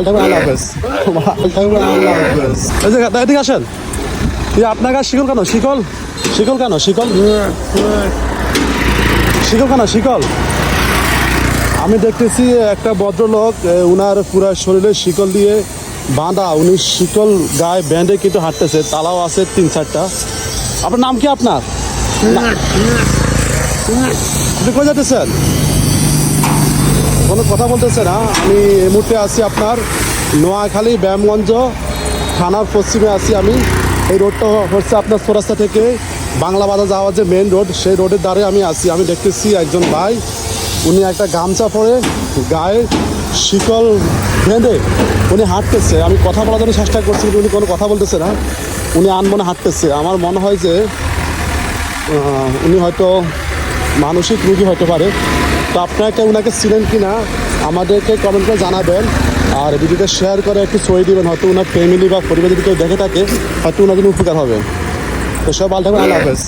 আল্লাহ হাফেজ। এদিকে আসেন। আপনার কাছে শিকল কেন? শিকল শিকল কেন? শিকল শিকল কেন? শিকল আমি দেখতেছি একটা ভদ্রলোক, উনার পুরা শরীরে শিকল দিয়ে বাঁধা, উনি শিকল গায়ে ব্যান্ডে কিন্তু হাঁটতেছে, তালাও আছে 3-4টা। আপনার নাম কি? আপনার আপনি কোথায় যেতেছেন? কোনো কথা বলতেছে না। আমি এই মুহূর্তে আছি আপনার নোয়াখালী ব্যায়ামগঞ্জ থানার পশ্চিমে আছি আমি। এই রোডটা হচ্ছে আপনার চৌরাস্তা থেকে বাংলা বাজার যাওয়ার যে মেন রোড, সেই রোডের ধারে আমি আছি। আমি দেখতেছি একজন ভাই, উনি একটা গামছা পরে গায়ে শিকল বেঁধে উনি হাঁটতেছে। আমি কথা বলার জন্য চেষ্টা করছি, কিন্তু উনি কোনো কথা বলতেছে না। উনি আনমনে হাঁটতেছে। আমার মনে হয় যে উনি হয়তো মানসিক রোগী হতে পারে। তো আপনাকে ওনাকে চিনেন কি না আমাদেরকে কমেন্ট করে জানাবেন, আর ভিডিওটা শেয়ার করে একটু ছড়িয়ে দেবেন। হয়তো ওনার ফ্যামিলি বা পরিবার যদি কেউ দেখে থাকে, হয়তো ওনার জন্য উপকার হবে। তো সব ভালো থাকবেন। আল্লাহ হাফেজ।